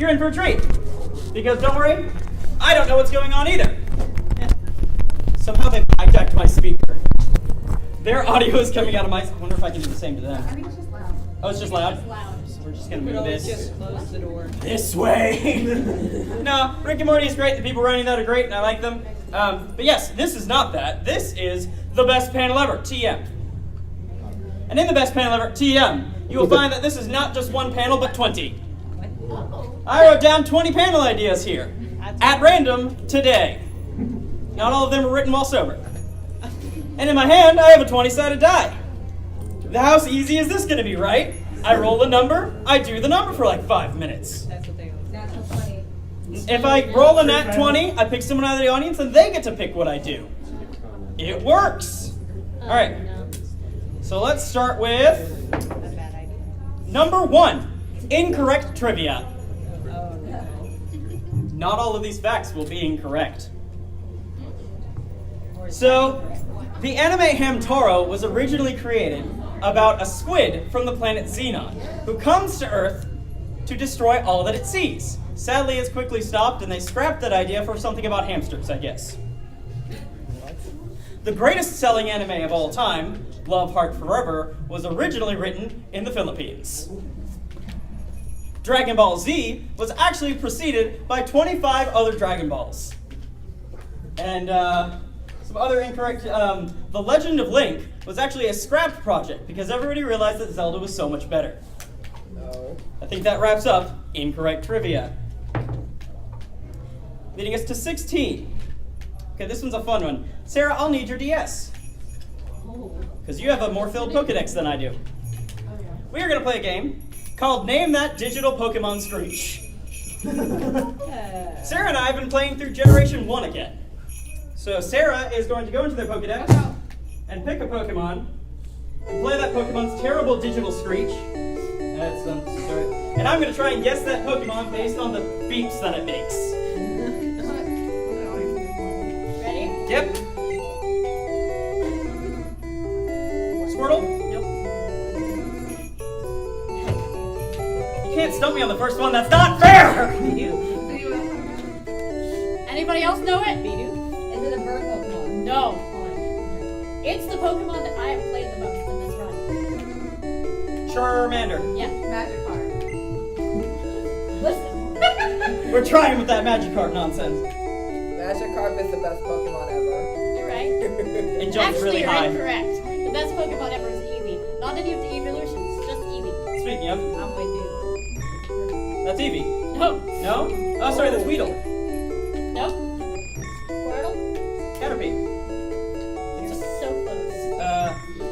you're in for a treat. Because don't worry, I don't know what's going on either. Somehow they've hijacked my speaker. Their audio is coming out of my... I wonder if I can do the same to them. I think it's just loud. Oh, it's just loud? It's loud. So we're just going to move this. Just close the door. This way. No, Rick and Morty is great. The people running that are great, and I like them. But yes, this is not that. This is the best panel ever, TM. And in the best panel ever, TM, you will find that this is not just one panel, but 20. I wrote down 20 panel ideas here, at random, today. Not all of them were written while sober. And in my hand, I have a 20-sided die. How easy is this going to be, right? I roll the number, I do the number for like 5 minutes. That's what they always say. Natural 20. If I roll a nat 20, I pick someone out of the audience and they get to pick what I do. It works. All right. So let's start with A bad idea. number 1, incorrect trivia. Oh, no. Not all of these facts will be incorrect. So, the anime Hamtaro was originally created about a squid from the planet Xenon, who comes to Earth to destroy all that it sees. Sadly, it's quickly stopped, and they scrapped that idea for something about hamsters, I guess. The greatest selling anime of all time, Love Heart Forever, was originally written in the Philippines. Dragon Ball Z was actually preceded by 25 other Dragon Balls. And some other incorrect, The Legend of Link was actually a scrapped project because everybody realized that Zelda was so much better. No. I think that wraps up incorrect trivia. Leading us to 16. Okay, this one's a fun one. Sarah, I'll need your DS. Because you have a more filled Pokedex than I do. We are going to play a game called Name That Digital Pokemon Screech. Sarah and I have been playing through Generation 1 again. So Sarah is going to go into their Pokedex and pick a Pokemon and play that Pokemon's terrible digital screech. And I'm going to try and guess that Pokemon based on the beeps that it makes. Ready? Yep. Squirtle? Nope. You can't stump me on the first one. That's not fair! Anybody else know it? Is it a bird Pokemon? No. It's the Pokemon that I have played the most in this run. Charmander. Yeah. Magikarp. Listen. We're trying with that Magikarp nonsense. Magikarp is the best Pokemon ever. You're right. It jumps Actually, really you're high. incorrect. The best Pokemon ever is Eevee. Not any of the evolutions, just Eevee. Speaking of, I'm with you. that's Eevee. No. No? Oh, sorry, that's Weedle. Nope. Squirtle? Caterpie. You're so close.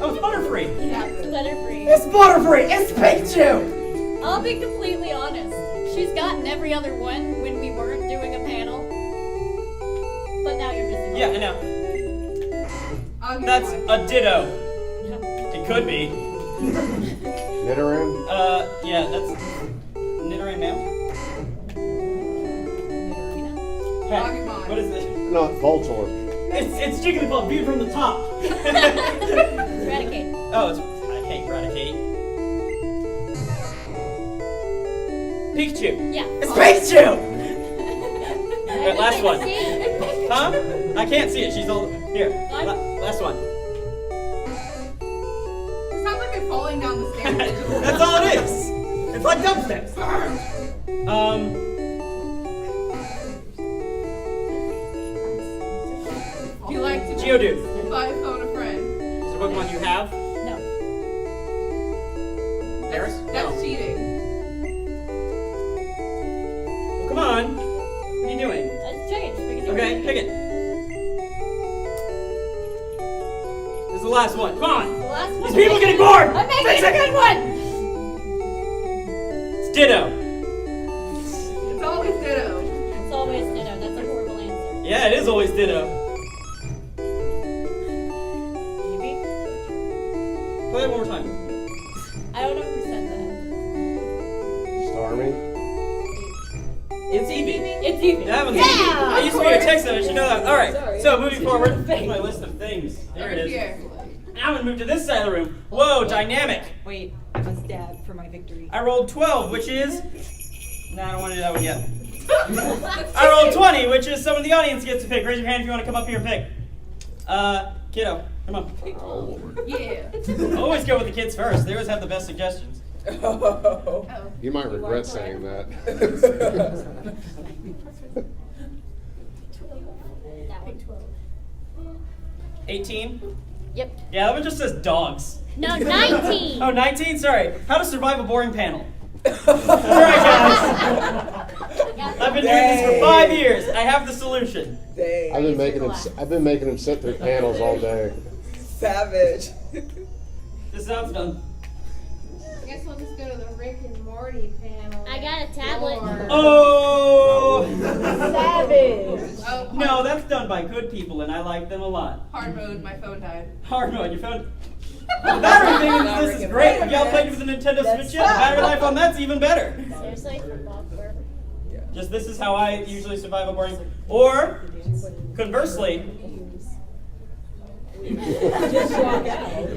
Oh, it's Butterfree. Yeah, it's Butterfree. It's Butterfree! It's Pikachu! I'll be completely honest. She's gotten every other one when we weren't doing a panel. But now you're missing Yeah, I one. know. I'll give That's you a Ditto. It could be. Nidoran? Yeah, that's Nidoran male. Heck, Pokemon. what is it? No, it's Voltorb. It's Jigglypuff viewed from the top. Eradicate. Oh, it's... I hate Eradicate. Pikachu. Yeah. It's Pikachu! Alright, last one. See? Huh? I can't see it. She's all... Here. Last one. It sounds like they're falling down the stairs. That's all it is. It's like dubsteps. Do you like to Geodude. by phone a friend? Is there a Pokemon you have? No. Eris? That's cheating. Well, come on. What are you doing? Let's change. Okay, pick it. This is the last one. Come on. The last one. These people are getting bored. I'm making Fix a it. good one. It's Ditto. It's always Ditto. It's always Ditto. That's a horrible answer. Yeah, it is always Ditto. Maybe. Play it one more time. I don't know who said Starmie? It's Eevee. that. It's Eevee. That one's Yeah, Eevee. I used to be a Texan. I should know that. All right. Sorry. So moving forward, here's my list of things. There it is. Here. Now I'm gonna move to this side of the room. Whoa, dynamic. Wait, I must dab for my victory. I rolled 12, which is Nah, I don't want to do that one yet. I rolled 20, which is someone in the audience gets to pick. Raise your hand if you want to come up here and pick. Kiddo, come on. Yeah. Always go with the kids first. They always have the best suggestions. Oh. You might regret saying that. 18? Yep. Yeah, that one just says dogs. No, 19. Oh, 19? Sorry. How to survive a boring panel. Alright, guys. I've been doing this for 5 years. I have the solution. Dang. I've been making him sit through panels all day. Savage. This sounds done. I guess we'll just go to the Rick and Morty panel. I got a tablet. Oh! Savage. Oh, No, that's done by good people, and I like them a lot. hard mode. My phone died. Hard mode, your phone. The battery thing, Not this Rick is and great. Morty. If y'all played with the Nintendo Switch yet, the battery life on that's even better. Seriously? For Bob Burger? Just this is how I usually survive a boring. Or, conversely, Just walk out.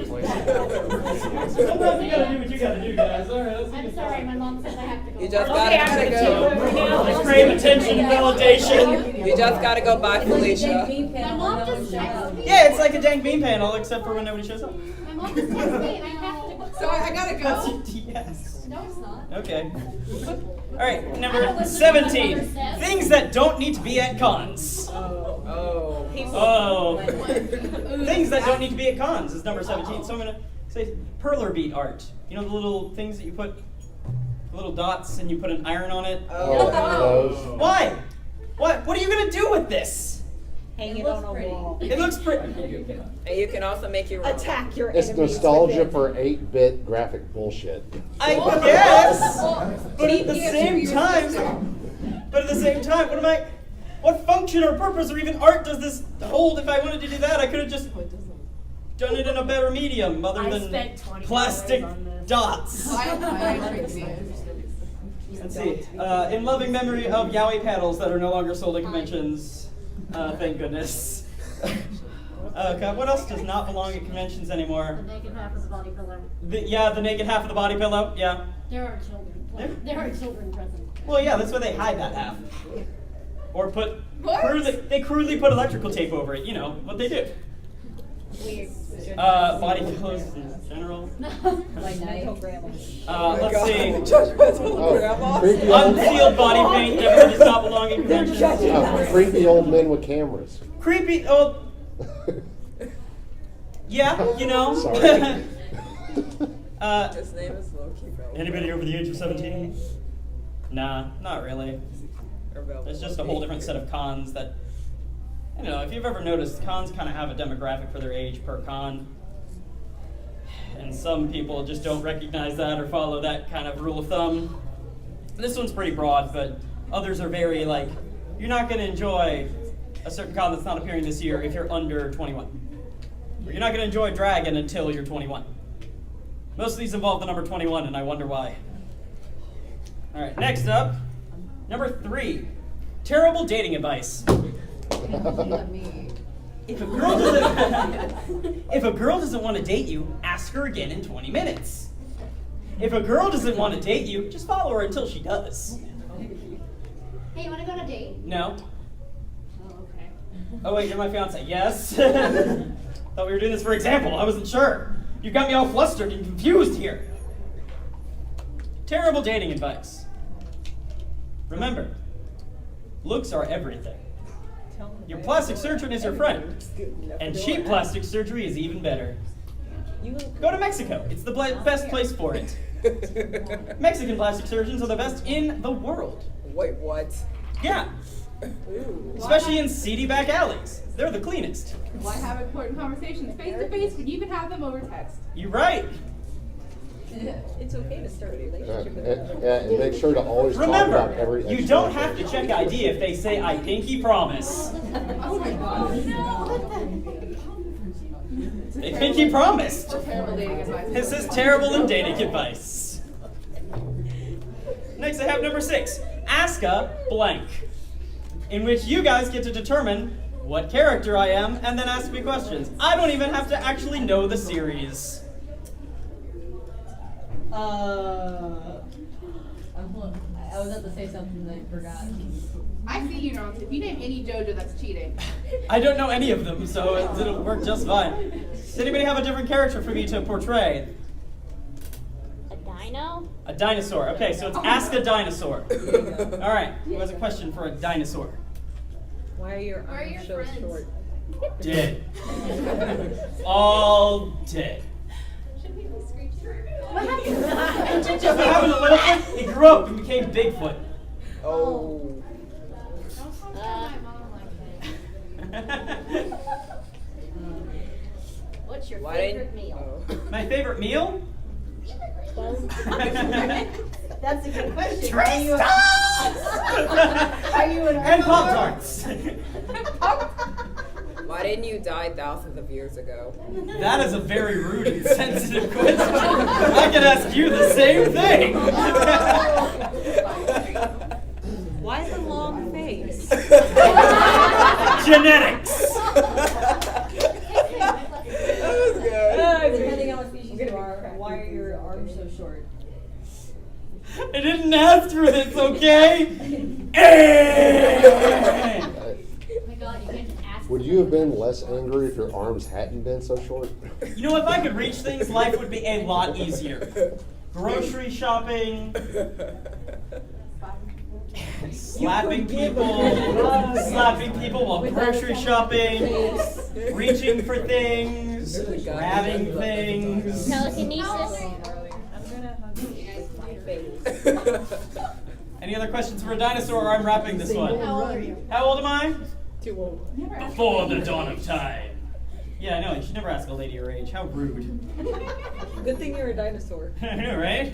sometimes you gotta do what you gotta do, guys. Alright, let's I'm sorry, my mom says I have to go. You just Okay, gotta I'm go. I crave attention and validation. You just gotta go by Felicia. My mom just texted me. Yeah, it's like a dank bean panel, except for when nobody shows up. My mom just texted me and I have to go. So I gotta That's go. yes. No, it's not. Okay. Alright, number 17. Things that don't need to be at cons. Oh. Oh. Things that don't need to be at cons is number 17. So I'm going to say perler bead art. You know the little things that you put, the little dots, and you put an iron on it? Oh, those. Why? What are you going to do with this? Hang it on a wall. It looks pretty. And you can also make your own. Attack your It's enemies nostalgia with it. for 8-bit graphic bullshit. I guess. But at the same time, what function or purpose or even art does this hold? If I wanted to do that, I could have just done it in a better medium other than plastic dots. Let's see. In loving memory of yaoi paddles that are no longer sold at conventions. Thank goodness. God, what else does not belong at conventions anymore? The naked half of the body pillow. The naked half of the body pillow. Yeah. There are children. There are children present. Well, yeah, that's why they hide that half. Or put What? they crudely put electrical tape over it. You know what they do. Weird. Body pillows in general. Like mental grandma. Let's see. Judgmental grandma. Creepy old, Unsealed body paint that does not belong in conventions. creepy old men with cameras. Creepy. Oh, yeah. You know. Sorry. His name is Loki. Anybody over the age of 17? Nah, not really. It's just a whole different set of cons that, I don't know, if you've ever noticed, cons kind of have a demographic for their age per con. And some people just don't recognize that or follow that kind of rule of thumb. This one's pretty broad, but others are very like, you're not going to enjoy a certain con that's not appearing this year if you're under 21. Or you're not going to enjoy Dragon until you're 21. Most of these involve the number 21, and I wonder why. All right, next up, number 3, terrible dating advice. If a girl doesn't want to date you, ask her again in 20 minutes. If a girl doesn't want to date you, just follow her until she does. Hey, you want to go on a date? No. Oh, okay. Oh wait, you're my fiance. Yes. Thought we were doing this for example. I wasn't sure. You got me all flustered and confused here. Terrible dating advice. Remember, looks are everything. Your plastic surgeon is your friend, and cheap plastic surgery is even better. Go to Mexico. It's the best place for it. Mexican plastic surgeons are the best in the world. Wait, what? Yeah, especially in seedy back alleys. They're the cleanest. Why have important conversations face to face when you can have them over text? You're right. It's okay to start a relationship with And make sure to always talk Remember, about every you don't have to check ID if they say, I pinky promise. Oh my god. They pinky promised. Terrible dating advice. This is terrible in dating advice. Next I have number 6. Ask a blank. In which you guys get to determine what character I am and then ask me questions. I don't even have to actually know the series. I was about to say something that I forgot. I see you, Nonsense. If you name any JoJo, that's cheating. I don't know any of them, so it'll work just fine. Does anybody have a different character for me to portray? A dino? A dinosaur. Okay, so it's Ask a Dinosaur. All right, who has a question for a dinosaur? Why are your Where are your arms so friends? short? Dead. All dead. What happened? Just having a little foot, he grew up and became Bigfoot. Oh. Don't talk to my mom like that. What's your Why favorite didn't? meal? Oh. My favorite meal? That's a good question. Are you an And Pop-Tarts. Why didn't you die thousands of years ago? That is a very rude and sensitive question. I could ask you the same thing. Why the long face? Genetics. That was good. Depending on what species you are, why are your arms so short? I didn't ask for this, okay? Oh my god, you can't just ask. Would you have been less angry if your arms hadn't been so short? You know, if I could reach things, life would be a lot easier. Grocery shopping, slapping people while grocery shopping, reaching for things, grabbing things. Telekinesis? Any other questions for a dinosaur, or I'm wrapping this one? How old are you? How old am I? Too old. Before the dawn of time. Yeah, I know, you should never ask a lady her age. How rude. Good thing you're a dinosaur. I know, right?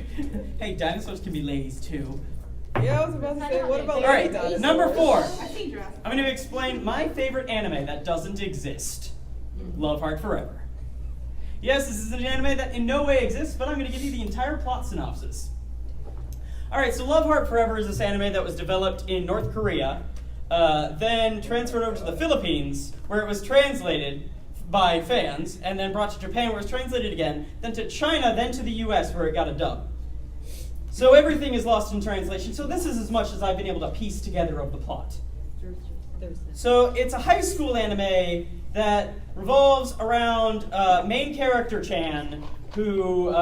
Hey, dinosaurs can be ladies too. Yeah, I was about to say, what about All right, lady dinosaurs? number 4. I've seen Jurassic. I'm going to explain my favorite anime that doesn't exist. Love Heart Forever. Yes, this is an anime that in no way exists, but I'm going to give you the entire plot synopsis. Alright, so Love Heart Forever is this anime that was developed in North Korea, then transferred over to the Philippines, where it was translated by fans, and then brought to Japan, where it was translated again, then to China, then to the US, where it got a dub. So everything is lost in translation, so this is as much as I've been able to piece together of the plot. So it's a high school anime that revolves around main character Chan, who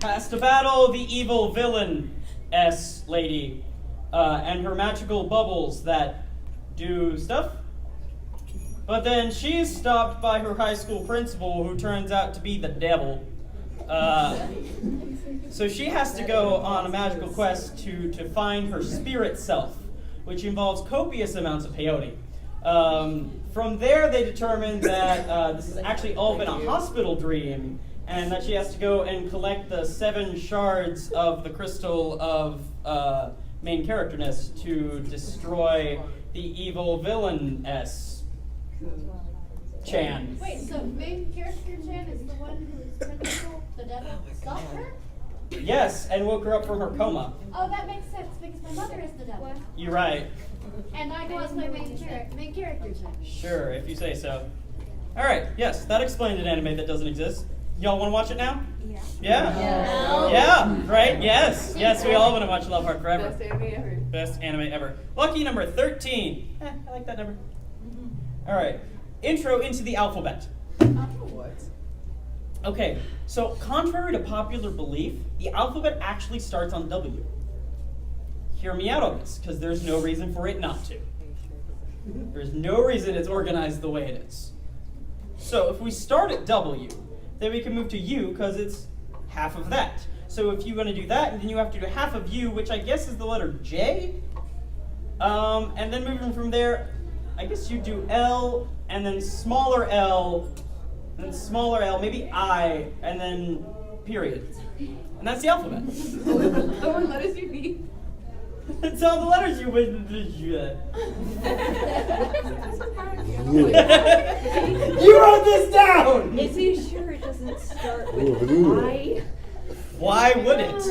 has to battle the evil villain lady and her magical bubbles that do stuff. But then she's stopped by her high school principal, who turns out to be the devil. So she has to go on a magical quest to find her spirit self, which involves copious amounts of peyote. From there, they determined that this has actually all been a hospital dream, and that she has to go and collect the 7 shards of the crystal of main characterness to destroy the evil villain Chan. Wait, so main character Chan is the one who's principal, the devil, stopped her? Yes, and woke her up from her coma. Oh, that makes sense because my mother is the devil. You're right. And I was my main character Chan. Sure, if you say so. Alright, yes, that explained an anime that doesn't exist. Y'all want to watch it now? Yeah. Yeah? Yeah, right? Yes. Yes, we all want to watch Love Heart Forever. Best anime ever. Best anime ever. Lucky number 13. I like that number. Alright, intro into the alphabet. What? Okay, so contrary to popular belief, the alphabet actually starts on W. Hear me out on this, because there's no reason for it not to. There's no reason it's organized the way it is. So if we start at W, then we can move to U, because it's half of that. So if you want to do that, then you have to do half of U, which I guess is the letter J. And then moving from there, I guess you do L, and then smaller L, and then smaller L, maybe I, and then period. And that's the alphabet. How many letters you need? That's all the letters you would. You wrote this down! Is he sure it doesn't start with Ooh. I? Why would it?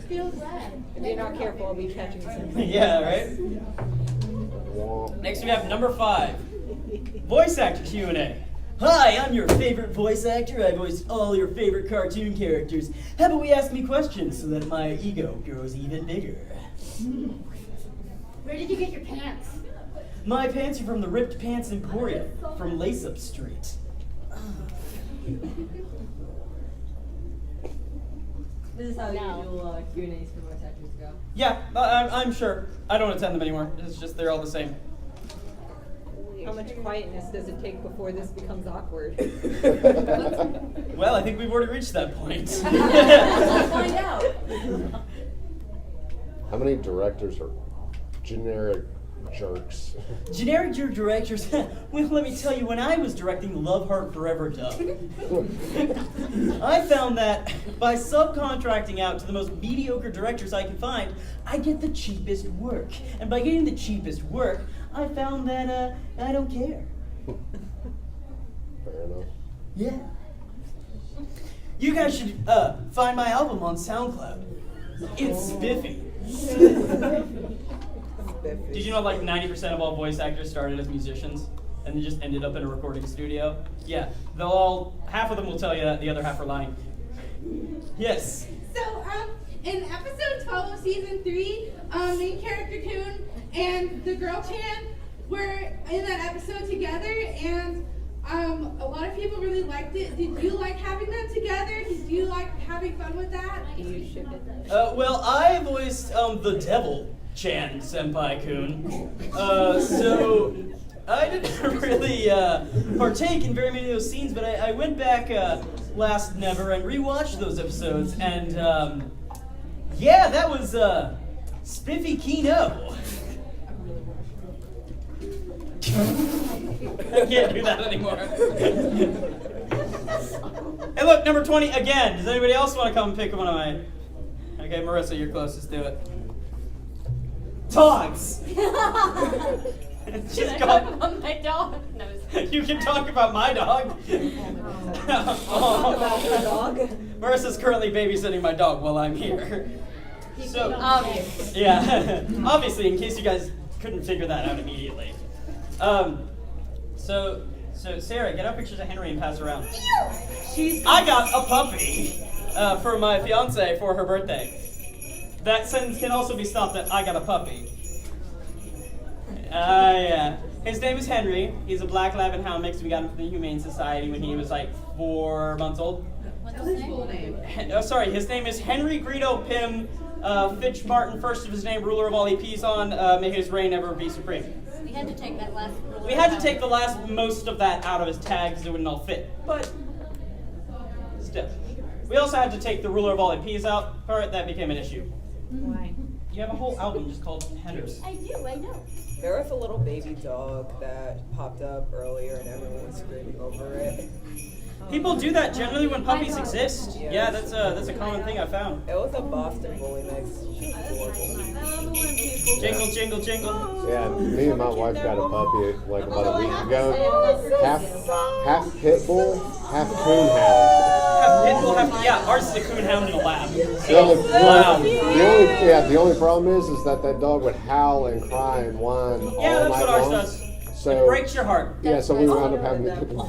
Feels bad. If you're not careful, I'll be catching something. Yeah, right? Next we have number 5. Voice actor Q&A. Hi, I'm your favorite voice actor. I voiced all your favorite cartoon characters. How about we ask me questions so that my ego grows even bigger? Where did you get your pants? My pants are from the Ripped Pants Emporium from Lace Up Street. This is how No. usual Q&As for voice actors go. Yeah, I'm sure. I don't attend them anymore. It's just they're all the same. How much quietness does it take before this becomes awkward? Well, I think we've already reached that point. Let's find out. How many directors are generic jerks? Generic jerk directors. Well, let me tell you, when I was directing the Love Heart Forever dub, I found that by subcontracting out to the most mediocre directors I could find, I get the cheapest work. And by getting the cheapest work, I found that I don't care. Fair enough. Yeah. You guys should find my album on SoundCloud. It's spiffy. Did you know like 90% of all voice actors started as musicians and then just ended up in a recording studio? Yeah, half of them will tell you that, the other half are lying. Yes. So, in episode 12 of season 3, main character Kun and the girl Chan were in that episode together, and a lot of people really liked it. Did you like having them together? Did you like having fun with that? Do you ship it? Well, I voiced the devil, Chan Senpai Kun. So I didn't really partake in very many of those scenes, but I went back last Never and rewatched those episodes, and yeah, that was Spiffy Kino. I can't do that anymore. Hey, look, number 20 again. Does anybody else want to come pick one of my? Okay, Marissa, you're closest. Do it. Dogs. Should She's I gone. talk about my dog? No. You can talk about my dog. Dog? Marissa's currently babysitting my dog while I'm here. So, Obvious. yeah, obviously, in case you guys couldn't figure that out immediately. So Sarah, get out pictures of Henry and pass around. I got a puppy for my fiance for her birthday. That sentence can also be stopped at I got a puppy. Yeah. His name is Henry. He's a black lab and hound mix. We got him from the Humane Society when he was like 4 months old. What's his name? His name is Henry Greedo Pym Fitch Martin, first of his name, ruler of all he pees on. May his reign ever be supreme. We had to take that last. We had to take the most of that out of his tag because it wouldn't all fit. But still. We also had to take the ruler of all he pees out part. That became an issue. Why? You have a whole album just called Henry's. I do, I know. There was a little baby dog that popped up earlier and everyone was screaming over it. People do that generally when puppies exist. Yeah, that's a common thing I found. It was a Boston bully mix. She was adorable. Jingle, jingle, jingle. Yeah, me and my wife got a puppy like about a week ago. Half pit bull, half coonhound. Yeah, ours is a coonhound in a lab. The only problem is that dog would howl and cry and whine all Yeah, that's night what ours long. does. So It breaks your heart. yeah, so we wound up having to put them.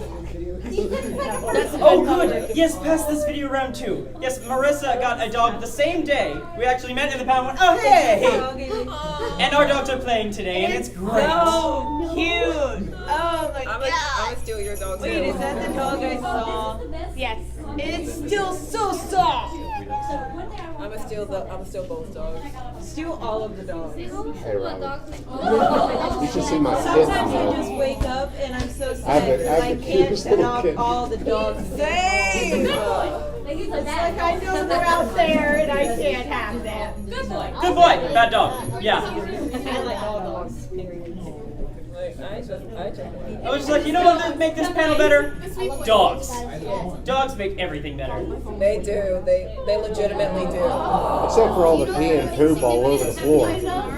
Oh, good. Yes, pass this video around too. Yes, Marissa got a dog the same day. We actually met in the pound and went, oh, hey! And our dogs are playing today, and it's great. So cute! Oh my god! I'm gonna steal your dog too. Wait, is that the dog I saw? Yes. It's still so soft! I'm gonna steal both dogs. Steal all of the dogs. Hey, Robert. You should see my kitten. Sometimes I just wake up and I'm so I sad have because I the can't cutest little adopt kitten. all the dogs. Same! It's Like I know they're out there and I can't have them. Good boy. Good boy. Bad dog. Yeah. I like all dogs. I was just like, you know what would make this panel better? Dogs. Dogs make everything better. They do. They legitimately do. Except for all the pee and poop all over the floor. You know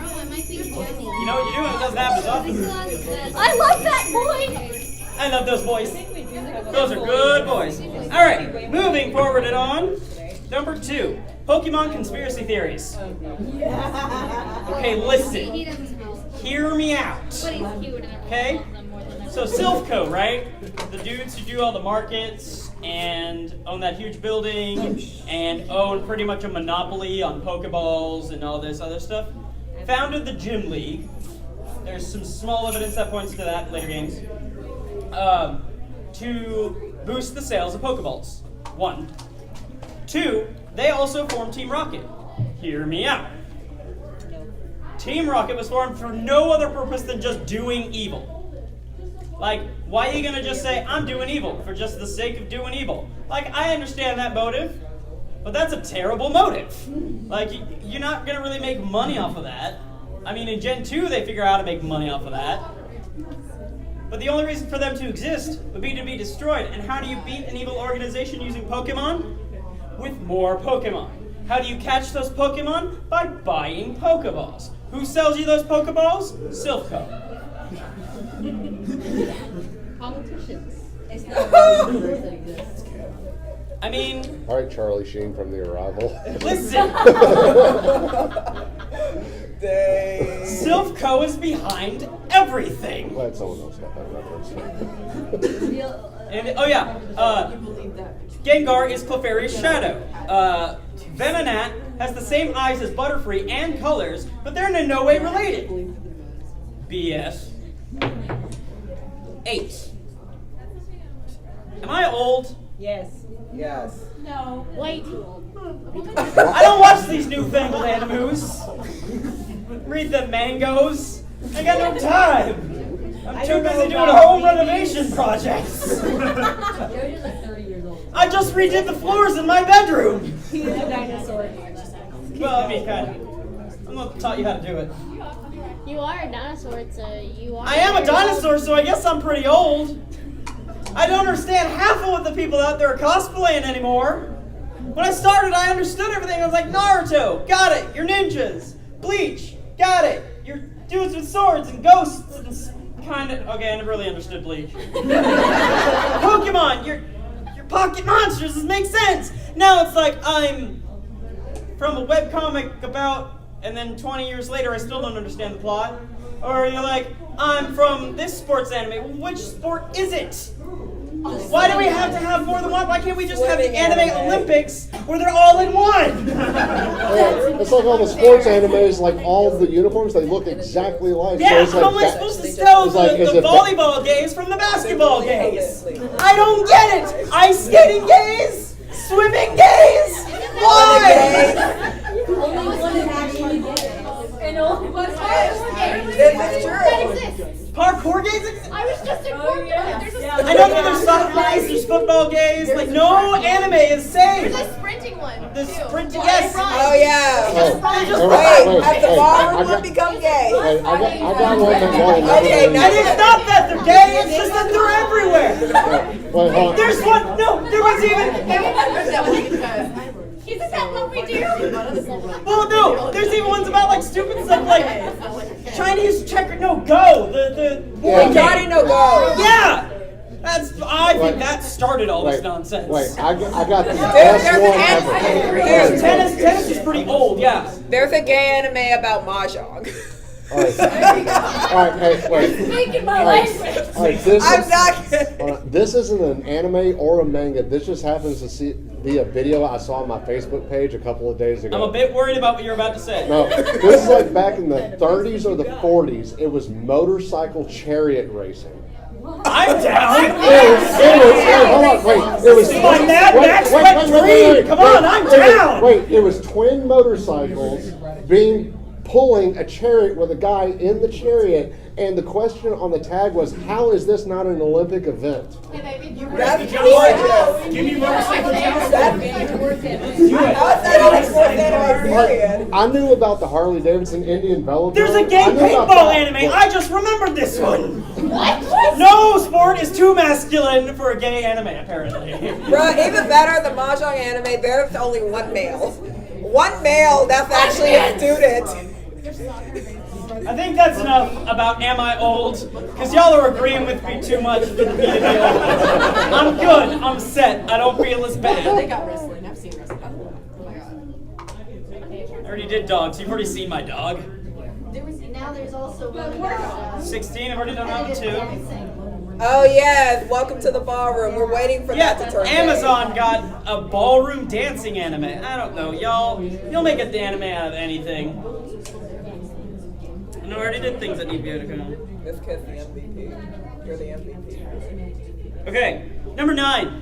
what you do when it doesn't happen as often? I love that boy. I love those boys. Those are good boys. All right, moving forward and on. Number 2, Pokemon conspiracy theories. Okay, listen. Hear me out. But he's cute and Okay? So Silphco, right? The dudes who do all the markets and own that huge building and own pretty much a monopoly on Pokeballs and all this other stuff, founded the Gym League. There's some small evidence that points to that in later games. To boost the sales of Pokeballs. 1. 2, they also formed Team Rocket. Hear me out. Team Rocket was formed for no other purpose than just doing evil. Like, why are you gonna just say, I'm doing evil for just the sake of doing evil? Like, I understand that motive, but that's a terrible motive. Like, you're not gonna really make money off of that. I mean, in Gen 2, they figure out how to make money off of that. But the only reason for them to exist would be to be destroyed. And how do you beat an evil organization using Pokemon? With more Pokemon. How do you catch those Pokemon? By buying Pokeballs. Who sells you those Pokeballs? Silphco. Politicians. It's not I mean, All right, Charlie Sheen from The Arrival. listen. Dang. Silphco is behind everything. Glad someone else got that reference. And, oh yeah, Gengar is Clefairy's shadow. Venonat has the same eyes as Butterfree and colors, but they're in no way related. BS. 8. Am I old? Yes. Yes. No. Way too old. I don't watch these newfangled animus. Read the mangoes. I got no time. I'm too busy doing home renovation projects. Jojo's like 30 years old. I just redid the floors in my bedroom. He's a dinosaur. Well, I mean, kind of. I'm not taught you how to do it. You are a dinosaur, so you are. I am a dinosaur, so I guess I'm pretty old. I don't understand half of what the people out there are cosplaying anymore. When I started, I understood everything. I was like, Naruto, got it. You're ninjas. Bleach, got it. You're dudes with swords and ghosts and kind of. Okay, I never really understood Bleach. Pokemon, you're pocket monsters. This makes sense. Now it's like I'm from a webcomic about, and then 20 years later, I still don't understand the plot. Or you're like, I'm from this sports anime. Well, which sport is it? Why do we have to have more than one? Why can't we just have the anime Olympics where they're all in one? Yeah, it's like all the sports animes, like all the uniforms, they look exactly alike. Yeah, so it's like how am I that- supposed to tell it's like, is the it volleyball gays from the basketball gays? I don't get it! Ice skating gays? Swimming gays? Why? Only one is actually gay. And only one This is true. Parkour gays? I was just informed of it. There's a I know that there's softballs, there's football gays. Like, no anime is safe. There's a sprinting one. The too. sprinting, Well, yes. they run. Oh yeah. They just Wait, run. has the I ballroom got- become gay? Hey, I got one that more Okay, now- And it's not that they're gay, it's just that they're everywhere. Wait, hold on. There's one, no, there was even, Isn't that what we do? well, no, there's even ones about like stupid stuff like Chinese checker, no, Go, the Yeah. Johnny no go. yeah, I think Wait. that started all this Wait, nonsense. wait, I got the There's best an one anime. ever. Tennis is pretty old, yeah. There's a gay anime about mahjong. All right, hey, wait. Speaking my All right, language. all right, this I'm is, not kidding. this isn't an anime or a manga. This just happens to be a video I saw on my Facebook page a couple of days ago. I'm a bit worried about what you're about to say. No, this is like back in the 30s or the 40s. It was motorcycle chariot racing. I'm down. Hey, hold on, wait. It was Come on, Mad Max, wet dream. Come on, I'm down. Wait, it was twin motorcycles pulling a chariot with a guy in the chariot, and the question on the tag was, how is this not an Olympic event? That's gorgeous. Give me motorcycle How is that on a fourth anniversary? I knew about the Harley Davidson Indian Velodrome. There's a gay I knew about paintball that, anime. but- I just remembered this one. What? No sport is too masculine for a gay anime, apparently. Bruh, even better, the mahjong anime, there's only one male. One male that's actually a student. I think that's enough about am I old? Because y'all are agreeing with me too much for me to be old. I'm good. I'm set. I don't feel as They bad. got wrestling. I've seen wrestling. Oh my god. I already did dogs. You've already seen my dog. Now there's also one about 16. I've already done that one too. Oh yes, welcome to the ballroom. We're waiting for Yeah, that to turn. Amazon got a ballroom dancing anime. I don't know, y'all. You'll make an anime out of anything. And I already did things that need to be able to come. This kid's the MVP. You're the MVP. Okay, number 9.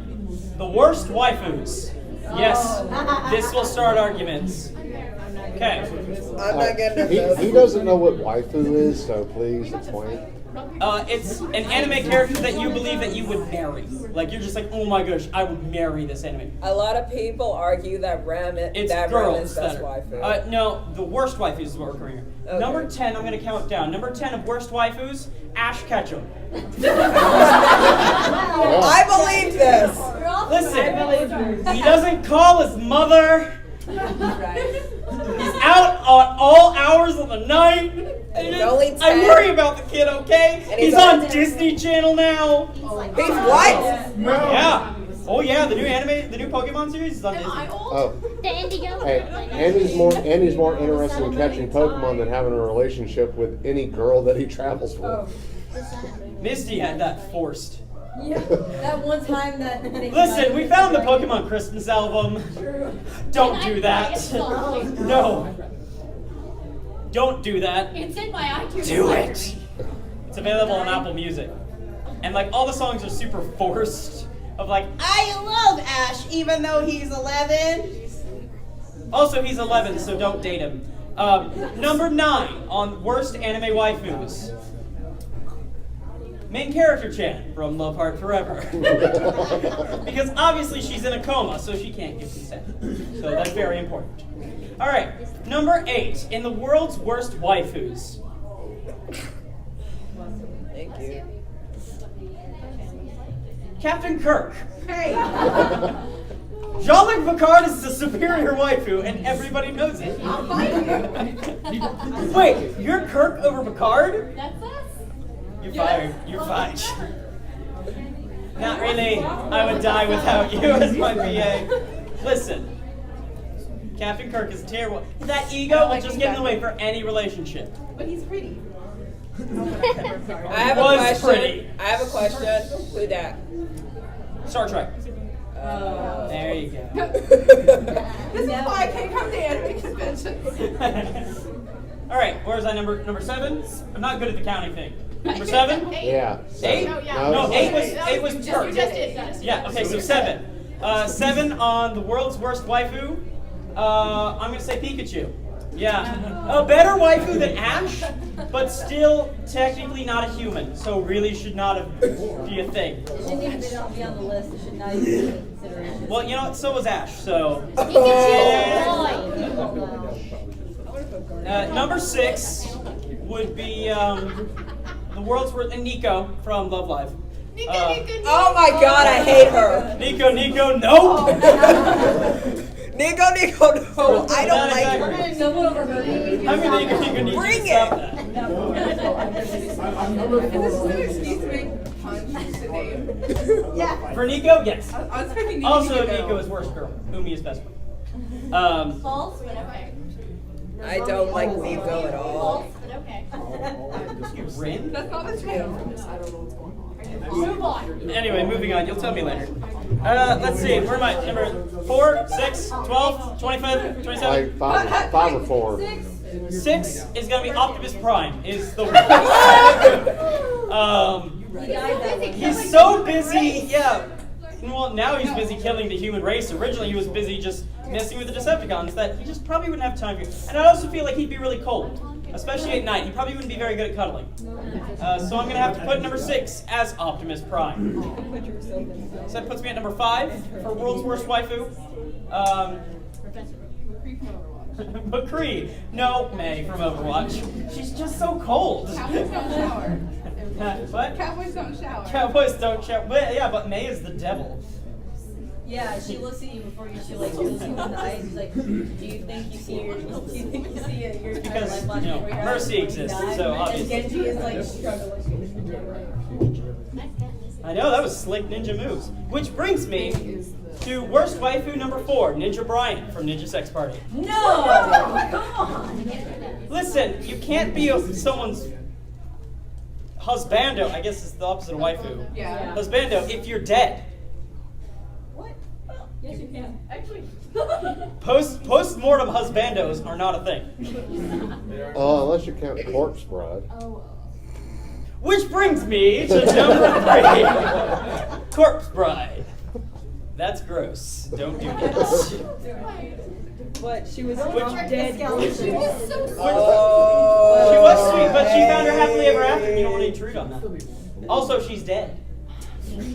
The worst waifus. Yes, this will start arguments. Okay. I'm not getting this. He doesn't know what waifu is, so please explain. It's an anime character that you believe that you would marry. Like, you're just like, oh my gosh, I would marry this anime. A lot of people argue that Rem It's that Rem girls is that best are. waifu. No, the worst waifus is what we're covering here. Okay. Number 10, I'm going to count down. Number 10 of worst waifus, Ash Ketchum. I believe this. Listen, he doesn't call his mother. He's out on all hours of the night. only 10. I worry about the kid, okay? And He's he's on only 10. Disney Channel now. He's what? Yeah. Oh yeah, the new anime, the new Pokemon series is on Disney. Oh, The Indigo. hey, Andy's more interested in catching Pokemon than having a relationship with any girl that he travels with. Misty had that forced. Yeah, that one time that. Listen, we found the Pokemon Christmas album. Don't do that. No. Don't do that. It's in my iTunes. Do library. it. It's available on Apple Music. And like all the songs are super forced. Of like, I love Ash even though he's 11. Also, he's 11, so don't date him. Number 9 on worst anime waifus. Main character Chan from Love Heart Forever. Because obviously she's in a coma, so she can't give consent. So that's very important. Alright, number 8 in the world's worst waifus. Thank you. Captain Kirk. Hey! Jean-Luc Picard is the superior waifu, and everybody knows it. Wait, you're Kirk over Picard? That's us. You're fired. You're fired. Not really. I would die without you as my PA. Listen, Captain Kirk is terrible. That ego will just get in the way for any relationship. But he's pretty. I have a Was question. pretty. I have a question. Who that? Star Trek. There you go. This is why I can't come to anime conventions. All right, where's that number 7? I'm not good at the counting thing. Number 7? Yeah. 8? Oh, yeah. No, 8 was You Kirk. just did that. Yeah, okay, so 7. 7 on the world's worst waifu. I'm gonna say Pikachu. Yeah. A better waifu than Ash, but still technically not a human, so really should not have be a thing. It shouldn't even be on the list. It should not even be in consideration. Well, you know what, so was Ash, so. Number 6 would be the world's worst, and Nico from Love Live. Oh my god, I hate her. Nico, no! Nico, no. I don't like her. Someone overheard me. I mean, Nico needs Bring to stop that. Yeah. For Nico, yes. I was picking Also, Nico is worst girl. Umi is best girl. False, but okay. I don't like Nico at all. False, but okay. Rin? That's not the truth. Move on. Anyway, moving on. You'll tell me later. Let's see. Where am I? Number 4, 6, 12, 25, 27? Like five or 4. 6 is going to be Optimus Prime. Is the he's so busy. Yeah. Well, now he's busy killing the human race. Originally, he was busy just messing with the Decepticons that he just probably wouldn't have time for. And I also feel like he'd be really cold, especially at night. He probably wouldn't be very good at cuddling. So I'm going to have to put number 6 as Optimus Prime. So that puts me at number 5 for world's worst waifu. McCree. No, May from Overwatch. She's just so cold. Cowboys don't shower. What? Cowboys don't shower. Cowboys don't shower. But, yeah, but May is the devil. Yeah, she looks at you before you. She like looks you in the eyes. She's like, "Do you think you see your entire Because, life flashing you know, before your eyes mercy before you exists, die?" so And obviously. Genji is like struggling. I know, that was slick ninja moves. Which brings me to worst waifu number 4, Ninja Brian from Ninja Sex Party. No, come on. Listen, you can't be someone's husbando, I guess it's the opposite of waifu. Yeah. Husbando, if you're dead. What? Well, yes, you can. Actually. Post-mortem husbandos are not a thing. Unless you count corpse bride. Which brings me to number 3. Corpse bride. That's gross. Don't do that. But she was Which- dead. She was sweet, but she found her happily ever after. You don't want to intrude on that. Also, she's dead.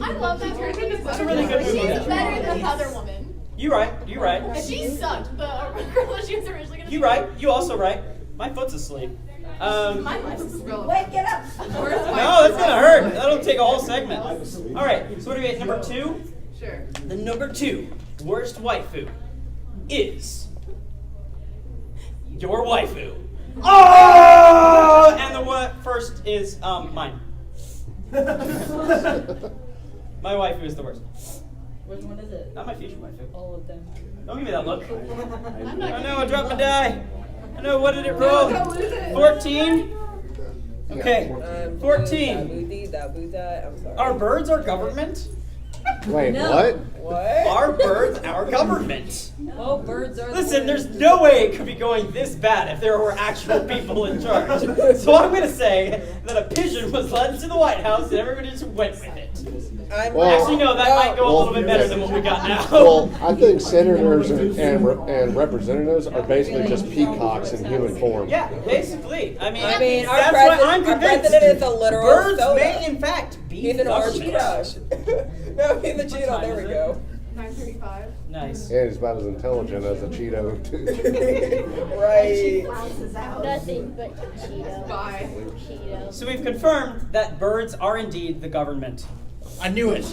I love that her. That's a really good movie. She's better than the other woman. You right. She sucked. The girl that she was originally gonna You right. You also right. My foot's asleep. My life is Wait, get up. No, that's gonna hurt. That'll take a whole segment. All right. So what do we get? Number 2. Sure. The number 2 worst waifu is your waifu. Oh! And the first is mine. My waifu is the worst. Which one is it? Not my future waifu. All of them. Don't give me that look. I'm not I know, I dropped my die. I know, what did it No, roll? don't lose it. 14? Okay, 14. I'm sorry. Are birds our government? Wait, No. what? What? Are birds our government? Oh, birds are. Listen, there's no way it could be going this bad if there were actual people in charge. So I'm going to say that a pigeon was led into the White House and everybody just went with it. Well, Actually, no, that might go a little bit better than what we got now. Well, I think senators and representatives are basically just peacocks in human form. Yeah, basically. I mean, Our that's why I'm convinced president is a literal birds soda. may in fact be He's an orange government. Cheeto. No, he's a Cheeto. There we go. 9:35. Nice. And he's about as intelligent as a Cheeto, too. Right. Nothing but Cheeto. Bye. Cheeto. So we've confirmed that birds are indeed the government. I knew it.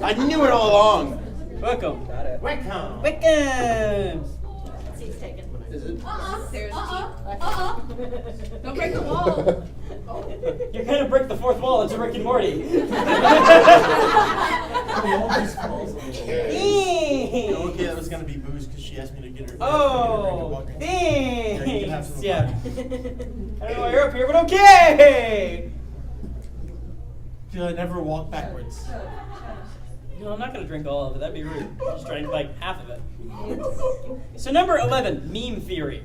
I knew it all along. Welcome. Got it. Welcome. Welcome. Seat's taken. Is it? Don't break the wall. You're gonna break the fourth wall into Rick and Morty. Okay, that was gonna be booze because she asked me to get her. Oh, Yeah, you can have thanks. some. Yeah. I don't know why you're up here, but okay. Should I never walk backwards? No, I'm not gonna drink all of it. That'd be rude. I just drank like half of it. So number 11, meme theory.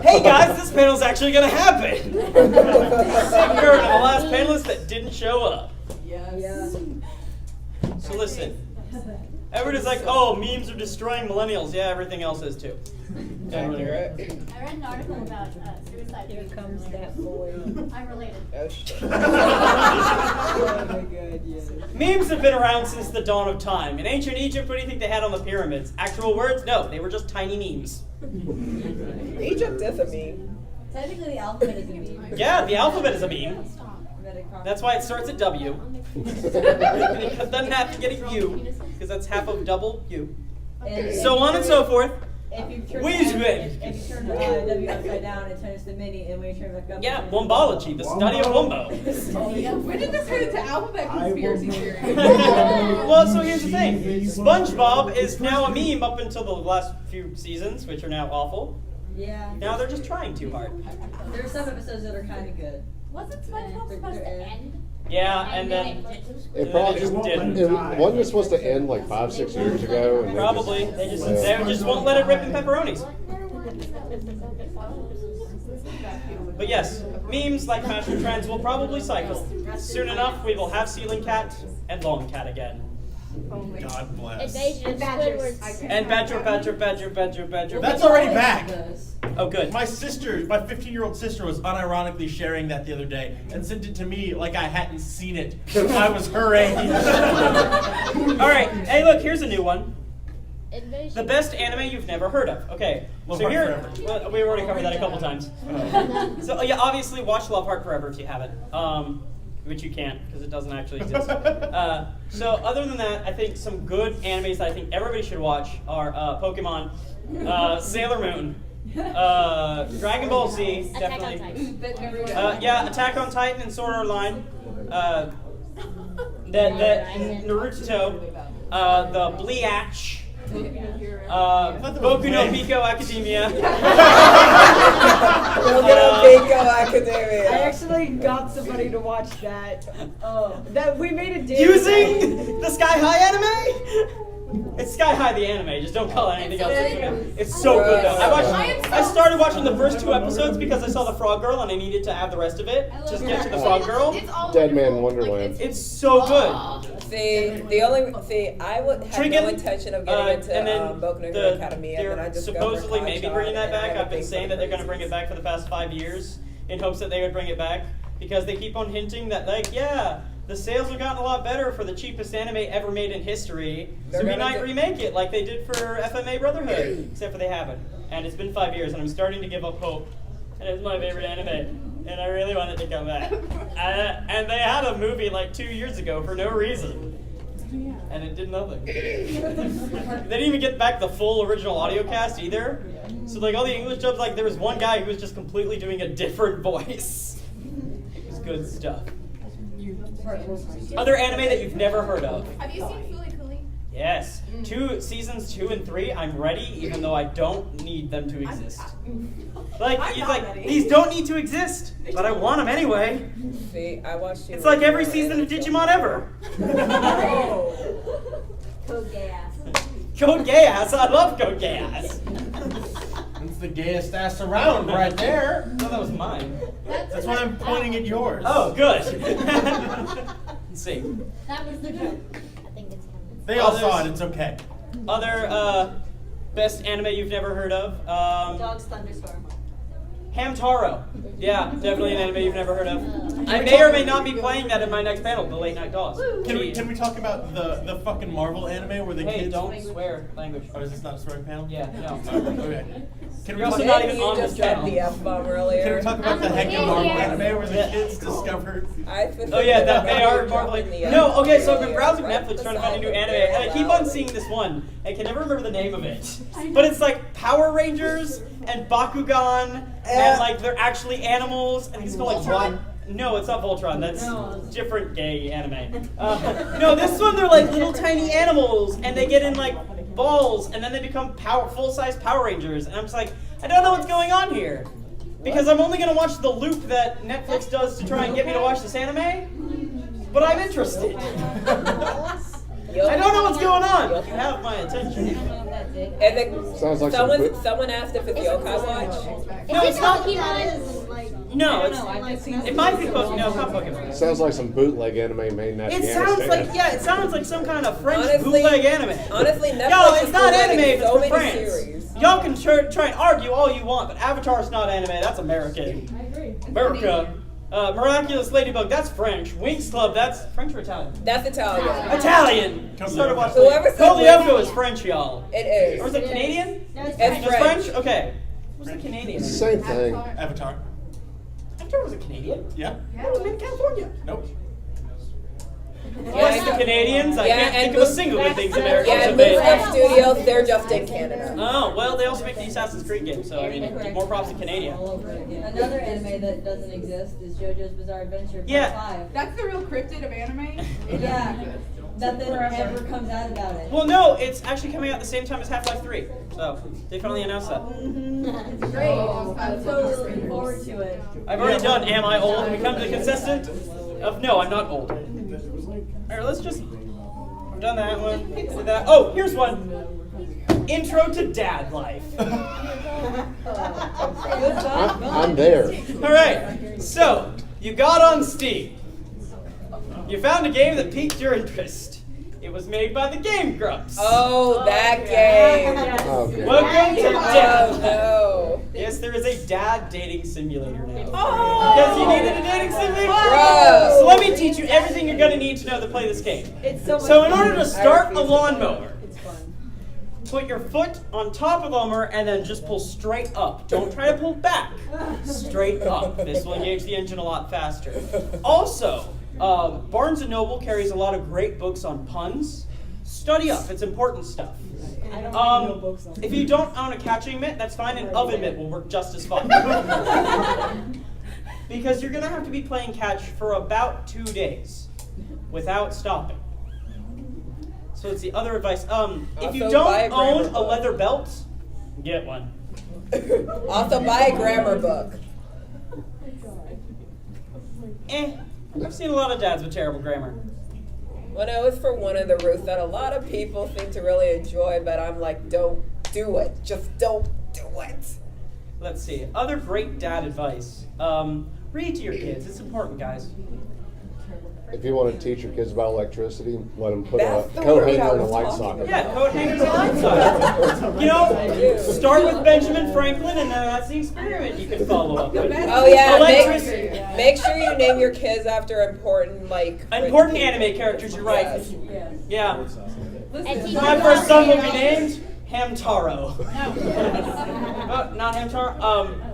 Hey guys, this panel's actually gonna happen. You're the last panelist that didn't show up. Yes. So listen, everybody's like, oh, memes are destroying millennials. Yeah, everything else is too. Accurate. I read an article about suicide. Here comes that boy. I'm related. Oh shit. Oh my god, yes. Memes have been around since the dawn of time. In ancient Egypt, what do you think they had on the pyramids? Actual words? No, they were just tiny memes. Egypt is a meme. Technically, the alphabet is a meme. Yeah, the alphabet is a meme. That's why it starts at W. It doesn't have to get a U, because that's half of double U. So on and so forth. If you turn Whiz the bit. if you turn the W upside down, it turns to mini, and when you turn it back up, Yeah, wombology, the study of wombo. When did this turn into alphabet conspiracy theory? Well, so here's the thing. SpongeBob is now a meme up until the last few seasons, which are now awful. Yeah. Now they're just trying too hard. There are some episodes that are kind of good. Wasn't SpongeBob supposed to end? Yeah, and then It probably just didn't. wasn't it supposed to end like 5-6 years ago? And Probably. They just won't let it rip in pepperonis. But yes, memes like fashion trends will probably cycle. Soon enough, we will have Ceiling Cat and Long Cat again. God bless. Invasion of Squidward. And Badger. That's already back. Oh, good. My 15-year-old sister was unironically sharing that the other day and sent it to me like I hadn't seen it. I was her age. All right. Hey, look, here's a new one. Invasion. The best anime you've never heard of. Okay, Love so Heart here, Forever. well, we already covered that a couple times. So yeah, obviously watch Love Heart Forever if you haven't, which you can't because it doesn't actually exist. So other than that, I think some good animes that I think everybody should watch are Pokemon, Sailor Moon, Dragon Ball Z, Attack on definitely. Titan. Yeah, Attack on Titan and Sword Art Online. That Naruto, the Bleach. Boku no Pico Academia. Boku no Pico Academia. I actually got somebody to watch that. That we made a deal. Using the Sky High anime? It's Sky High the anime, just don't call it anything else. It's so good though. I started watching the first 2 episodes because I saw the Frog Girl and I needed to have the rest of it. Just get to the Frog Girl. Dead Man Wonderland. It's so good. I would have Trigon, no intention of getting into and then Boku no Hero Academy, and then I they're discovered supposedly maybe AkaiCon, bringing that and I back. had a I've been big saying that they're going to bring it back for the past 5 years in hopes that they would bring it back because they keep on hinting that like, yeah, the sales have gotten a lot better for the cheapest anime ever made in history, so we might remake it like they did for FMA Brotherhood, except for they haven't. And it's been 5 years, and I'm starting to give up hope. And it's my favorite anime, and I really want it to come back. And they had a movie like 2 years ago for no reason. And it did nothing. They didn't even get back the full original audio cast either. So like all the English dubs, like there was one guy who was just completely doing a different voice. It was good stuff. Other anime that you've never heard of? Have you seen Fooly Cooly? Yes. Seasons 2 and 3, I'm ready, even though I don't need them to exist. These don't need to exist, but I want them anyway. See, I watched you. It's like every season of Digimon ever. Code gas. Code Gas, I love Code Gas. It's the gayest ass around right there. No, that was mine. That's why I'm pointing at yours. Oh, good. Let's see. That was the joke. I think it's coming. They all saw it, it's okay. Other best anime you've never heard of? Dog's Thunderstorm. Hamtaro. Yeah, definitely an anime you've never heard of. I may or may not be playing that in my next panel, the Late Night Dolls. Can we talk about the fucking Marvel anime where the Hey, kids... don't swear language. Oh, is this not a swearing panel? Yeah, no. Okay. Can we You're also talk- not even on You this just dropped panel. the F-bomb earlier. Can we talk about the heckin' Marvel anime where the kids discovered... Oh yeah, that they are Marvel. No, okay, so I've been browsing Netflix trying to find a new anime, and I keep on seeing this one. I can never remember the name of it. But it's like Power Rangers and Bakugan, and like they're actually animals, and it's called like what? No, it's not Voltron. That's different gay anime. No, this one they're like little tiny animals, and they get in like balls, and then they become full-size Power Rangers. And I'm just like, I don't know what's going on here. Because I'm only going to watch the loop that Netflix does to try and get me to watch this anime, but I'm interested. I don't know what's going on. You have my attention. And then Sounds like someone asked if it's Yokai Watch. No, it's not. Pokemon. No, it might be Pokemon. No, it's not Pokemon. Sounds like some bootleg anime made in It Afghanistan. sounds like some kind of French Honestly- bootleg anime. Honestly, Netflix Yo, it's is not bootlegging anime, it's so from many France. series. Y'all can try and argue all you want, but Avatar's not anime. That's American. I agree. America. Miraculous Ladybug. That's French. Winx Club. That's French or Italian? That's Italian. Italian. Started watching. Whoever said Kolyoko is French, y'all. It is. Or is it Canadian? It's It's French. French? Okay. What's the Canadian? Same thing. Avatar. Avatar was a Canadian? Yeah? That was made in California. Nope. Plus the Canadians, I can't think of a single good thing Americans Yeah, have and made. Moonstone Studios, they're just in Canada. Oh, well, they also make the Assassin's Creed games, so I mean, more props to Canadian. Another anime that doesn't exist is JoJo's Bizarre Adventure Part Yeah. 5. That's the real cryptid of anime. Yeah. Nothing ever comes out about it. Well, no, it's actually coming out at the same time as Half-Life 3, so they finally announced that. It's great. I'm totally looking forward to it. I've already done Am I Old? We come to the consistent of No, I'm not old. Alright, let's just... I've done that one. Did that. Oh, here's one. Intro to Dad Life. I'm there. Alright, so, you got on Steam. You found a game that piqued your interest. It was made by the Game Grumps. Oh, that game. Okay. Welcome to Dad. Oh, no. Yes, there is a dad dating simulator now. Oh. Because you needed a dating simulator? Gross. So let me teach you everything you're going to need to know to play this game. It's so much So in fun. order to start a lawnmower, It's fun. put your foot on top of the lawnmower and then just pull straight up. Don't try to pull back. Straight up. This will engage the engine a lot faster. Also, Barnes & Noble carries a lot of great books on puns. Study up. It's important stuff. If you don't own a catching mitt, that's fine. An oven mitt will work just as fine. Because you're going to have to be playing catch for about 2 days without stopping. So it's the other advice. If you Also buy a don't grammar own a book. leather belt, get one. Also, buy a grammar book. I've seen a lot of dads with terrible grammar. Well, no, it's for one of the roots that a lot of people seem to really enjoy, but I'm like, don't do it. Just don't do it. Let's see. Other great dad advice. Read to your kids. It's important, guys. If you want to teach your kids about electricity, let them put That's a the coat word I hanger in a was light talking socket. Yeah, coat hangers and light sockets. You know, start with Benjamin Franklin, and then that's the experiment you can follow up with. Oh yeah, Electricity. make sure you name your kids after important Important anime characters, you're right. Yes. Yeah. And My first son will be named Hamtaro. Not Hamtaro.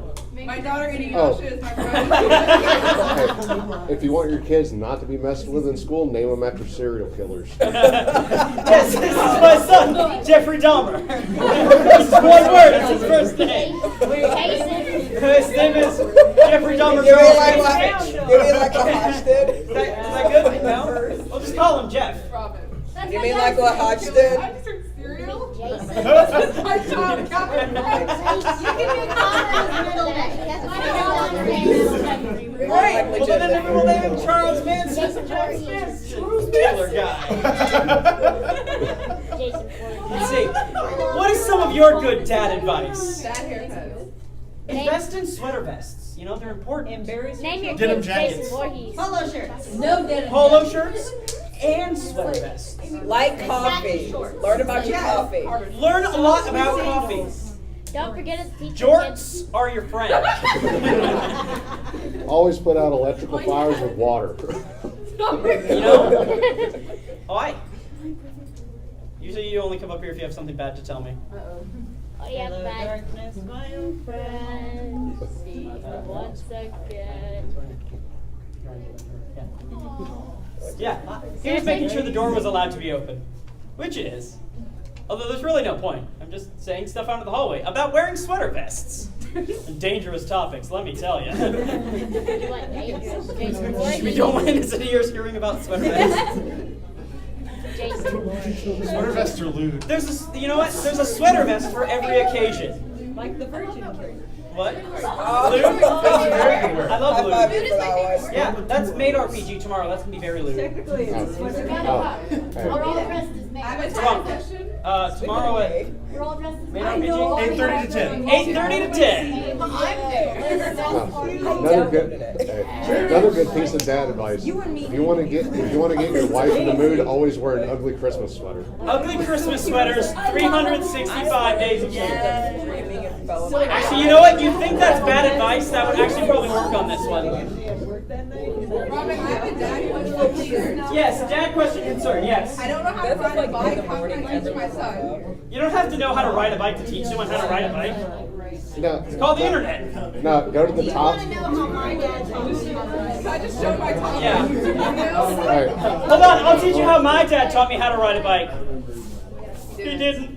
My daughter Oh. Inuyasha is my friend. Hey, if you want your kids not to be messed with in school, name them after serial killers. Yes, this is my son, Jeffrey Dahmer. It's one word, it's his first name. His name is Jeffrey Dahmer. You mean like a Hodge did? Is that good? No? We'll just call him Jeff. You mean like what Hodge did? I just heard cereal. Jason. My child got it right. Right. Well, then everyone name him Charles Manson. Charles Manson. Killer guy. Let's see. What is some of your good dad advice? Bad haircut. Invest in sweater vests. You know, they're important. Name your Denim kids jackets. Jason Voorhees. Polo shirts. No denim. Polo shirts and sweater vests. Like coffee. Learn about your coffee. Learn a lot about coffee. Don't forget to teach your kids. Jorts are your friend. Always put out electrical fires with water. You know? Oh, usually you only come up here if you have something bad to tell me. Oh, yeah, bad. Friends. See you once again. Yeah, he was making sure the door was allowed to be open, which it is. Although there's really no point. I'm just saying stuff out in the hallway about wearing sweater vests. Dangerous topics, let me tell you. You want dangerous Jason We Voorhees. don't want his ears hearing about sweater vests. Jason Voorhees. Sweater vests are lewd. You know what? There's a sweater vest for every occasion. Like the Virgin King. What? Oh. Lewd? That's very lewd. I love High five lewd. you for that one. Yeah, that's made RPG tomorrow. That's gonna be very lewd. Technically, it's a sweater. We're all dressed as I have a men. tag question. Tomorrow at We're all dressed as Made men. RPG. 8:30 to 10. 8:30 to 10. Another good piece of dad advice. If you want to get your wife in the mood, always wear an ugly Christmas sweater. Ugly Christmas sweaters, 365 days a year. Dreaming and fell Actually, you know what? You think that's bad advice? That would actually probably work on this one. Robin, I have a dad question, please. Yes, dad question concern, yes. I don't know how to That's ride a like in the bike. How morning. can I teach my son? You don't have to know how to ride a bike to teach someone how to ride a bike. Now, It's called the internet. now go to the top. Can I just show my top? Yeah. All right. Hold on, I'll teach you how my dad taught me how to ride a bike. He didn't.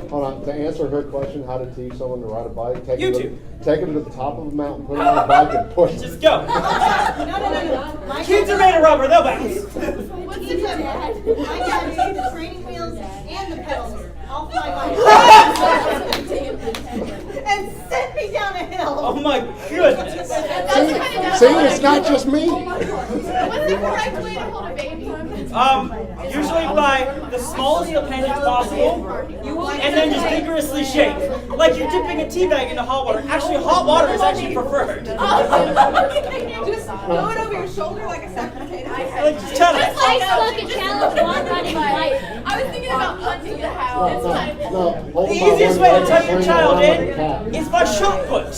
Hold on. To answer her question, how to teach someone to ride a bike, take YouTube. them to the top of a mountain, put them on a bike, and push them. Just go. No. Kids are made of rubber, they'll bounce. What's the tip? My dad used the training wheels and the pedals off my bike. And sent me down a hill. Oh my goodness. See, it's not just me. What's the correct way to hold a baby? Usually by the smallest appendage possible, and then just vigorously shake. Like you're dipping a tea bag into hot water. Actually, hot water is actually preferred. Just throw it over your shoulder like a sack of potatoes. Like, just tell it. Facebook challenge one riding bike. I was thinking about punching the house. No, hold The them by easiest one way to leg tuck and your swing child around like a in cat. is by shot put.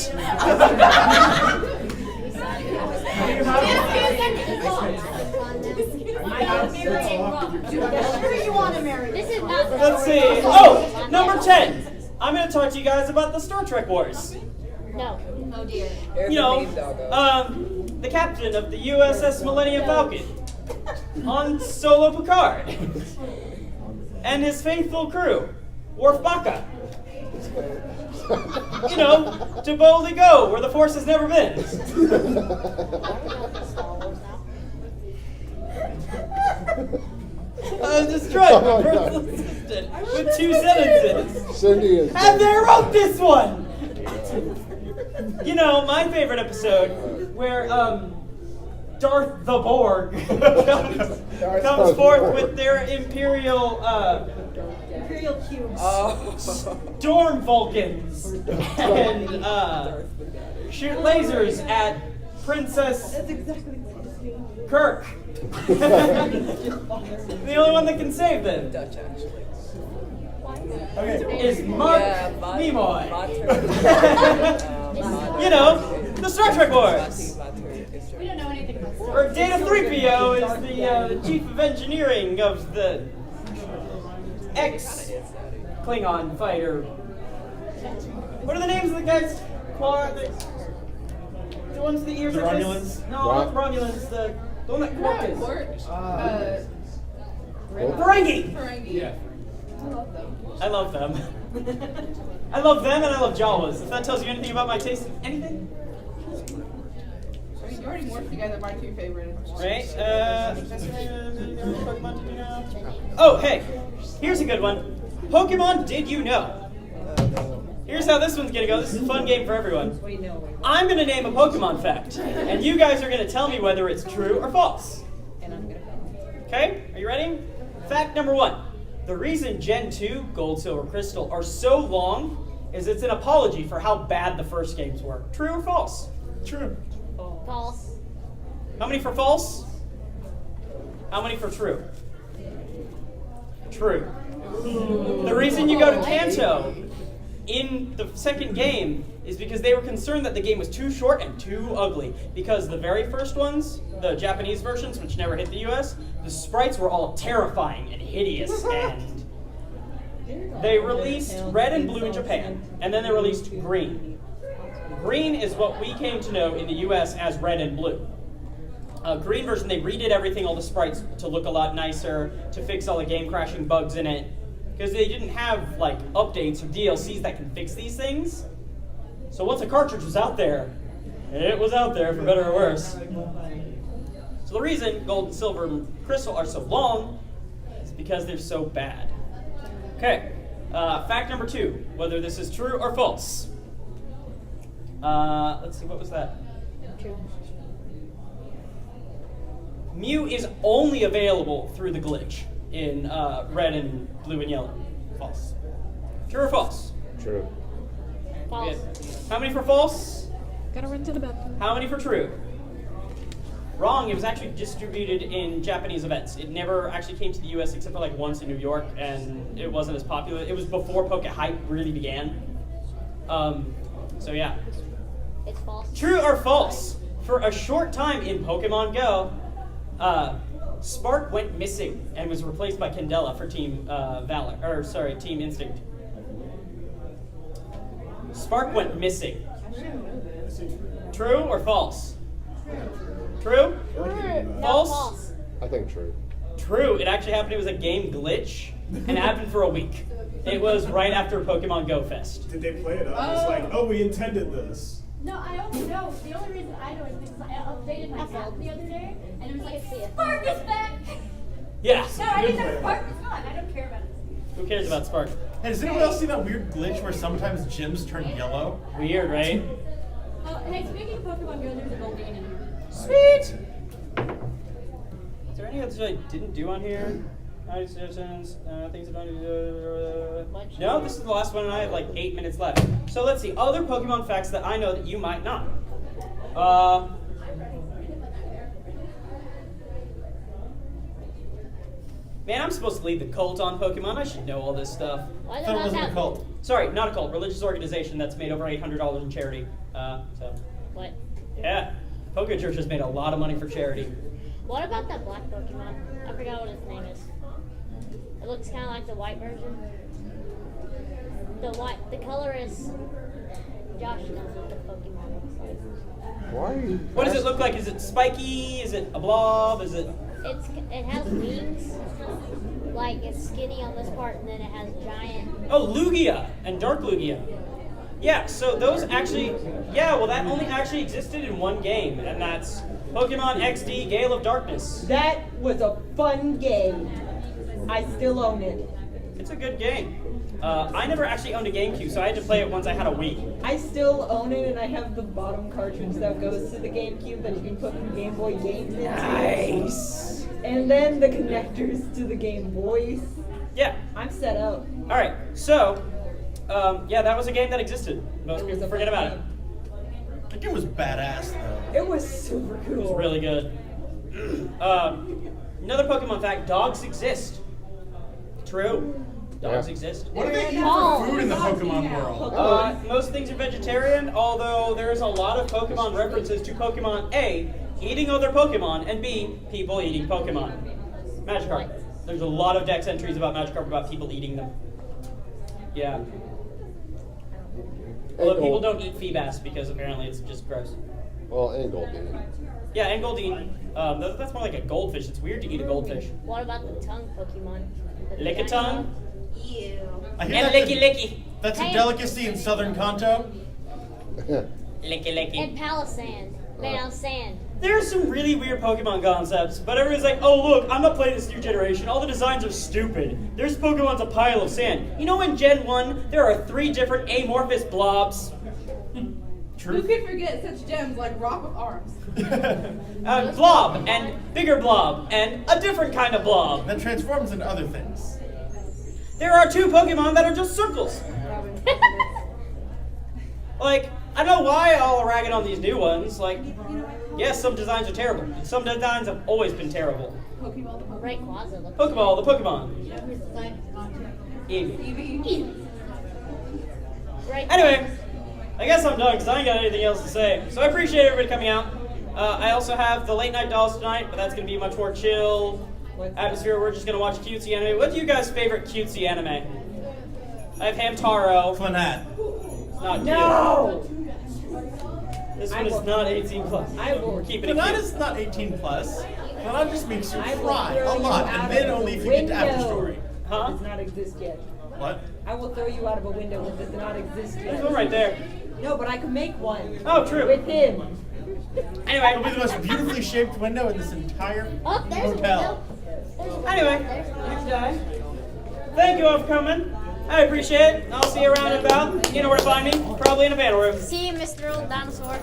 This is not. Let's see. Oh, number 10. I'm going to talk to you guys about the Star Trek Wars. No. Oh dear. There's You the know, name, doggo. the captain of the USS Millennium Falcon, Han Solo Picard, and his faithful crew, Worf Baka. You know, to boldly go where the Force has never been. I was destroyed my personal assistant with 2 sentences. Cindy is. And they wrote this one! You know, my favorite episode, where Darth the Borg comes forth with their Imperial cubes. Storm Vulcans and shoot lasers at Princess Kirk. The only one that can save them Dutch, actually. is Mark Nimoy. You know, the Star Trek boys. We don't know anything about Star Or Data 3PO is the chief of engineering of the ex-Klingon fighter. What are the names of the guys? The ones with the ears The like Romulans? this? No, not Romulans. The one that Quark is. Ferengi! Yeah. I love them. I love them and I love Jawas. If that tells you anything about my taste in anything. I mean, you already morphed together my two favorites. Right? Oh, hey. Here's a good one. Pokemon Did You Know? Here's how this one's gonna go. This is a fun game for everyone. I'm gonna name a Pokemon fact, and you guys are gonna tell me whether it's true or false. Okay? Are you ready? Fact number 1. The reason Gen 2, Gold, Silver, Crystal are so long is it's an apology for how bad the first games were. True or false? True. False. How many for false? How many for true? True. The reason you go to Kanto in the second game is because they were concerned that the game was too short and too ugly. Because the very first ones, the Japanese versions, which never hit the US, the sprites were all terrifying and hideous, and they released red and blue in Japan, and then they released green. Green is what we came to know in the US as red and blue. Green version, they redid everything, all the sprites to look a lot nicer, to fix all the game crashing bugs in it, because they didn't have like updates or DLCs that can fix these things. So once a cartridge was out there, it was out there for better or worse. So the reason Gold and Silver and Crystal are so long is because they're so bad. Okay, fact number 2, whether this is true or false. Let's see, what was that? True. Mew is only available through the glitch in red and blue and yellow. False. True or false? True. False. How many for false? Gotta run to the bathroom. How many for true? Wrong, it was actually distributed in Japanese events. It never actually came to the US except for like once in New York, and it wasn't as popular. It was before Poke Hype really began. So yeah. It's false. True or false? For a short time in Pokemon Go, Spark went missing and was replaced by Candela for Team Team Instinct. Spark went missing. True or false? True? No, False? false. I think true. True. It actually happened. It was a game glitch, and it happened for a week. It was right after Pokemon Go Fest. Did they play it up? It's like, oh, we intended this. No, I only know. The only reason I know is because I updated my app the other day, and it was like, Spark is back! Yeah. No, I didn't know Spark was gone. I don't care about it. Who cares about Spark? Hey, does anyone else see that weird glitch where sometimes gyms turn yellow? Weird, right? Hey, speaking of Pokemon Go, there's a gold game in here. Sweet! Is there any others I didn't do on here? Things I don't do. No, this is the last one, and I have like 8 minutes left. So let's see. Other Pokemon facts that I know that you might not. Man, I'm supposed to lead the cult on Pokemon. I should know all this stuff. Why Thought it wasn't a cult. Sorry, not a cult. Religious organization that's made over $800 in charity. What? Yeah. Poké Church has made a lot of money for charity. What about that black Pokemon? I forgot what its name is. It looks kind of like the white version. The color is. Josh knows what the Pokemon looks like. Why are you? What does it look like? Is it spiky? Is it a blob? Is it? It has wings. Like it's skinny on this part, and then it has giant. Oh, Lugia and Dark Lugia. Yeah, so those actually, that only actually existed in one game, and that's Pokemon XD Gale of Darkness. That was a fun game. I still own it. It's a good game. I never actually owned a GameCube, so I had to play it once I had a Wii. I still own it, and I have the bottom cartridge that goes to the GameCube that you can put the Game Boy games into. Nice. And then the connectors to the Game Boys. Yeah. I'm set up. All right. So, yeah, that was a game that existed. Most people forget about it. That game was badass, though. It was super cool. It was really good. Another Pokemon fact: dogs exist. True. Dogs exist. What do they eat for food in the Pokemon world? Most things are vegetarian, although there's a lot of Pokemon references to Pokemon A, eating other Pokemon, and B, people eating Pokemon. Magikarp. There's a lot of Dex entries about Magikarp about people eating them. Yeah. Although people don't eat Feebas because apparently it's just gross. Well, and Goldeen. Yeah, and Goldeen. That's more like a goldfish. It's weird to eat a goldfish. What about the tongue Pokemon? Lick-a-tongue? Ew. And licky-licky. That's a delicacy in southern Kanto. Licky-licky. And Palisand. Made out of sand. There's some really weird Pokemon concepts, but everyone's like, oh look, I'm not playing this new generation. All the designs are stupid. There's Pokemon's a pile of sand. You know in Gen 1, there are 3 different amorphous blobs. Who could forget such gems like Rock of Arms? Blob, and bigger blob, and a different kind of blob. That transforms into other things. There are 2 Pokemon that are just circles. Like, I don't know why all are ragging on these new ones. Like, yes, some designs are terrible. But some designs have always been terrible. Rayquaza. Pokeball, the Pokemon. Eevee. Anyway, I guess I'm done because I ain't got anything else to say. So I appreciate everybody coming out. I also have the late night dolls tonight, but that's going to be a much more chill atmosphere. We're just going to watch cutesy anime. What's you guys' favorite cutesy anime? I have Hamtaro. Clannad. It's not cute. No! This one is not 18 plus. We're keeping it Clannad cute. is not 18 plus. Clannad just makes you I will cry throw a you lot, out and then of only the if you get to after window. story. Huh? Does not exist yet. What? I will throw you out of a window that does not exist yet. There's one right there. No, but I can make one. Oh, true. With him. Anyway, It'll be the most beautifully shaped window in this entire Oh, there's hotel. a window. Anyway, thank you all for coming. I appreciate it. I'll see you around and about. You know where to find me. Probably in a panel room. See you, Mr. Old Dinosaur.